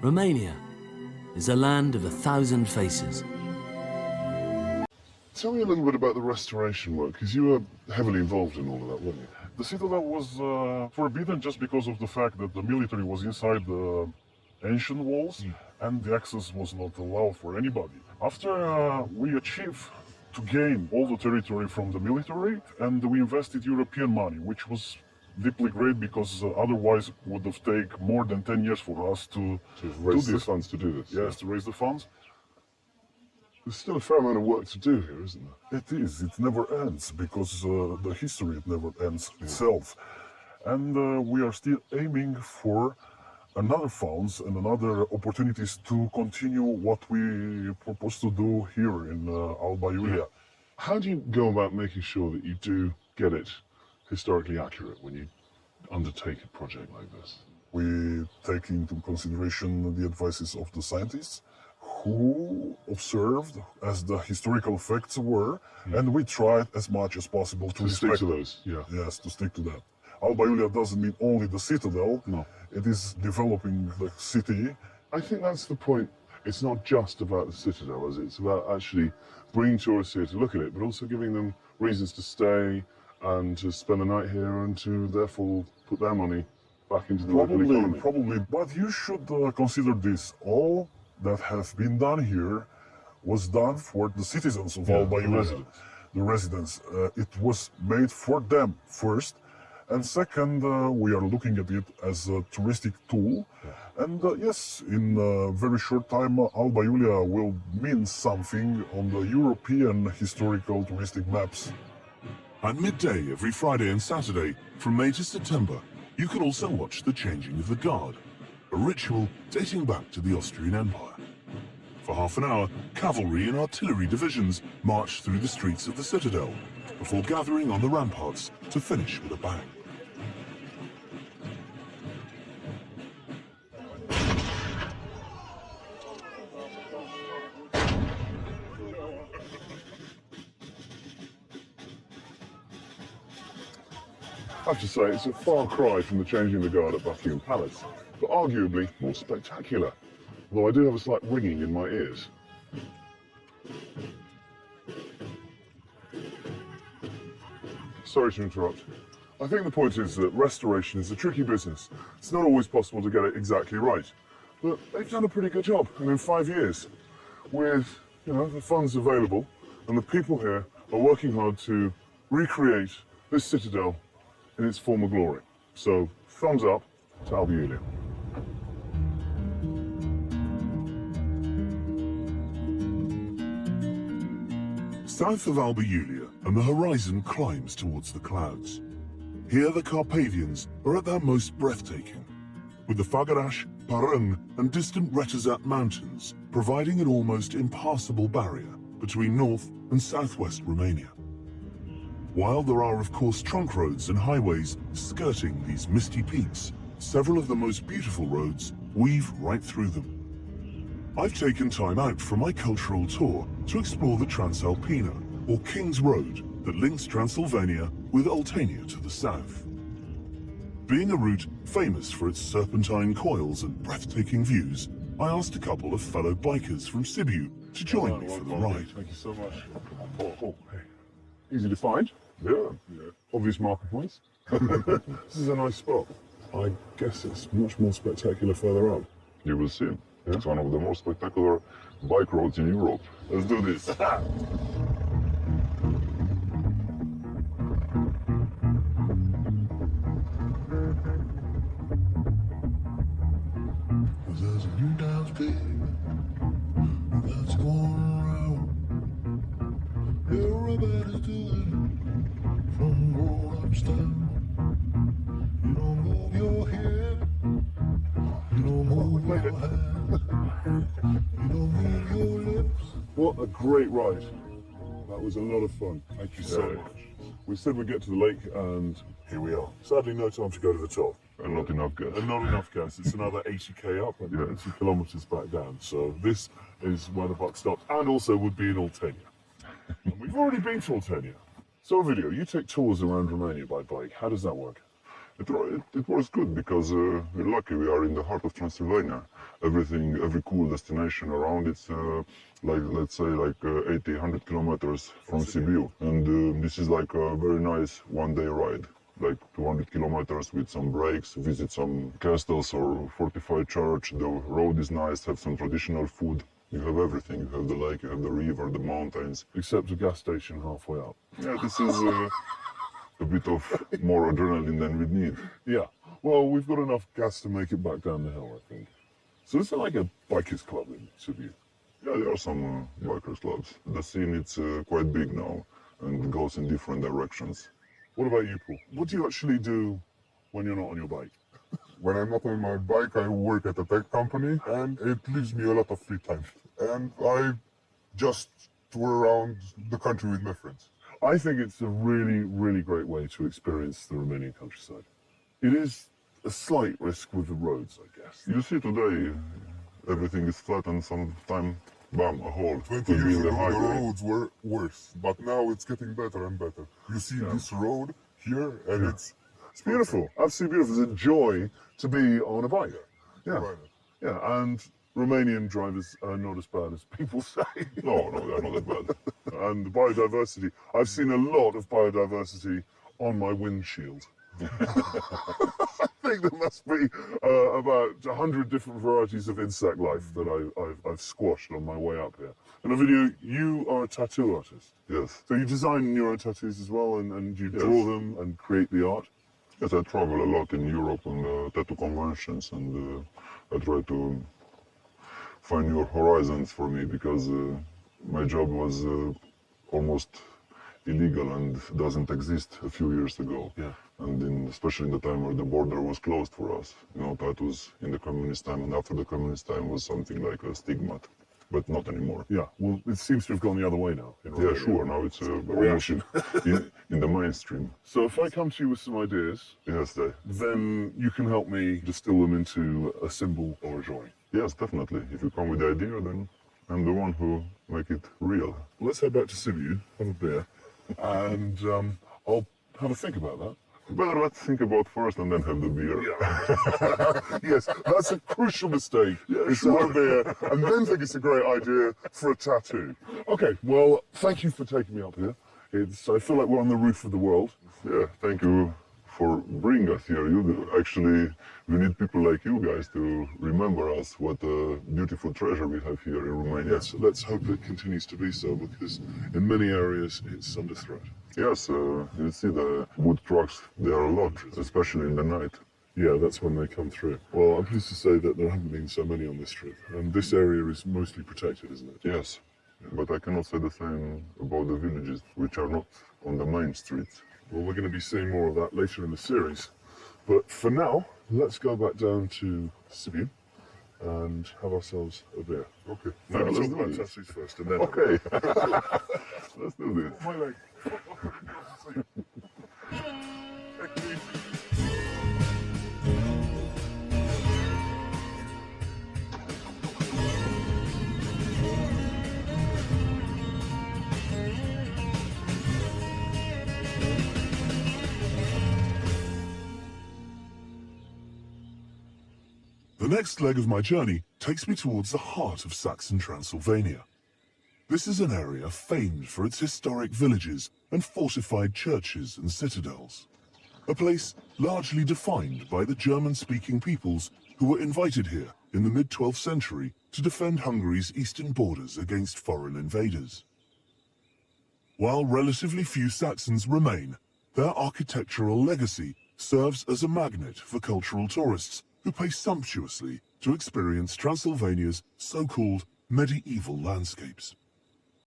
Romania is a land of 1,000 faces. Tell me a little bit about the restoration work, because you were heavily involved in all of that, weren't you? The citadel was forbidden just because of the fact that the military was inside the ancient walls and the access was not allowed for anybody. After we achieved to gain all the territory from the military, and we invested European money, which was deeply great because otherwise it would have taken more than 10 years for us to raise do the this. funds to do this. Yes, to raise the funds. There's still a fair amount of work to do here, isn't there? It is. It never ends because the history it never ends itself, and we are still aiming for another funds and another opportunities to continue what we propose to do here in Alba Iulia. How do you go about making sure that you do get it historically accurate when you undertake a project like this? We take into consideration the advices of the scientists who observed as the historical facts were, and we tried as much as possible to stick respect to those. Yeah. Yes, to stick to that. Alba Iulia doesn't mean only the citadel. No. It is developing the city. I think that's the point. It's not just about the citadel, is it? It's about actually bringing tourists here to look at it, but also giving them reasons to stay and to spend the night here and to therefore put their money back into the local economy. Probably. But you should consider this. All that has been done here was done for the citizens of Alba Iulia. The residents. It was made for them first. And second, we are looking at it as a touristic tool. And yes, in a very short time, Alba Iulia will mean something on the European historical touristic maps. At midday every Friday and Saturday, from May to September, you can also watch the changing of the guard, a ritual dating back to the Austrian Empire. For half an hour, cavalry and artillery divisions march through the streets of the citadel, before gathering on the ramparts to finish with a bang. I have to say, it's a far cry from the changing the guard at Buckingham Palace, but arguably more spectacular, although I do have a slight ringing in my ears. Sorry to interrupt. I think the point is that restoration is a tricky business. It's not always possible to get it exactly right, but they've done a pretty good job, and in 5 years, with the funds available, and the people here are working hard to recreate this citadel in its former glory. So, thumbs up to Alba Iulia. South of Alba Iulia, and the horizon climbs towards the clouds. Here the Carpathians are at their most breathtaking, with the Făgăraș, Parâng and distant Retezat mountains providing an almost impassable barrier between north and southwest Romania. While there are of course trunk roads and highways skirting these misty peaks, several of the most beautiful roads weave right through them. I've taken time out from my cultural tour to explore the Transalpina, or King's Road, that links Transylvania with Oltenia to the south. Being a route famous for its serpentine coils and breathtaking views, I asked a couple of fellow bikers from Sibiu to join me for the ride. Thank you so much. Oh, hey. Easy to find. Yeah. Obvious marker points. This is a nice spot. I guess it's much more spectacular further up. You will see. It's one of the most spectacular bike roads in Europe. Let's do this. There's a new dance, baby, that's going around. Everybody's doing it from grown-ups down. You don't move your head, you don't move your hands, you don't move your lips. What a great ride. That was a lot of fun. Thank you so much. We said we'd get to the lake, and here we are. Sadly, no time to go to the top. And not enough gas. And not enough gas. It's another 80k up and 80 kilometers back down. So this is where the buck stops, and also would be in Oltenia. And we've already been to Oltenia. So, Video, you take tours around Romania by bike. How does that work? It was good because we're lucky we are in the heart of Transylvania, everything, every cool destination around. It's like, let's say, like 80, 100 kilometers from Sibiu. And this is like a very nice one-day ride, like 200 kilometers with some breaks, visit some castles or fortified church. The road is nice, have some traditional food. You have everything. You have the lake, you have the river, the mountains. Except a gas station halfway up. Yeah, this is a bit of more adrenaline than we need. Yeah. Well, we've got enough gas to make it back down the hill, I think. So is there like a bikers club in Sibiu? Yeah, there are some bikers clubs. The scene it's quite big now and goes in different directions. What about you, Paul? What do you actually do when you're not on your bike? When I'm not on my bike, I work at a tech company, and it leaves me a lot of free time. And I just tour around the country with my friends. I think it's a really, really great way to experience the Romanian countryside. It is a slight risk with the roads, I guess. You see today, everything is flat and sometime, bam, a hole. 20 Could be years in the ago, the highway. roads were worse, but now it's getting better and better. You see this road here, and it's It's beautiful, absolutely beautiful. It's a joy to be on a bike. Yeah, right. yeah, and Romanian drivers are not as bad as people say. No, they're not that bad. And the biodiversity, I've seen a lot of biodiversity on my windshield. I think there must be about 100 different varieties of insect life that I've squashed on my way up here. And Ovidio, you are a tattoo artist. Yes. So you design your own tattoos as well, and you draw them and create the art? Yes, I travel a lot in Europe on tattoo conventions, and I try to find new horizons for me because my job was almost illegal and doesn't exist a few years ago. Yeah. And especially in the time where the border was closed for us. You know, tattoos in the communist time and after the communist time was something like a stigma, but not anymore. Yeah, well, it seems to have gone the other way now. in Yeah, Romania. sure. Now it's a almost reaction. in the mainstream. So if I come to you with some ideas, Yes, then you can help me distill them into a symbol or a drawing. yes, definitely. If you come with the idea, then I'm the one who make it real. Let's head back to Sibiu, have a beer, and I'll have a think about that. Better let's think about first and then have the beer. Yes, that's a crucial mistake. Is to have a beer and then think it's a great idea for a tattoo. Okay, well, thank you for taking me up here. I feel like we're on the roof of the world. Yeah, thank you for bringing us here. Actually, we need people like you guys to remember us what a beautiful treasure we have here in Romania. Yes, let's hope it continues to be so, because in many areas it's under threat. Yes, you see the wood trucks, they are a lot, especially in the night. Yeah, that's when they come through. Well, I'm pleased to say that there haven't been so many on this trip, and this area is mostly protected, isn't it? Yes, but I cannot say the same about the villages, which are not on the main streets. Well, we're going to be seeing more of that later in the series. But for now, let's go back down to Sibiu and have ourselves a beer. Okay. Now, Yeah, let's let's talk do about this. tattoos first, and then... Okay, let's do this. My leg. The next leg of my journey takes me towards the heart of Saxon Transylvania. This is an area famed for its historic villages and fortified churches and citadels. A place largely defined by the German-speaking peoples who were invited here in the mid-12th century to defend Hungary's eastern borders against foreign invaders. While relatively few Saxons remain, their architectural legacy serves as a magnet for cultural tourists who pay sumptuously to experience Transylvania's so-called medieval landscapes.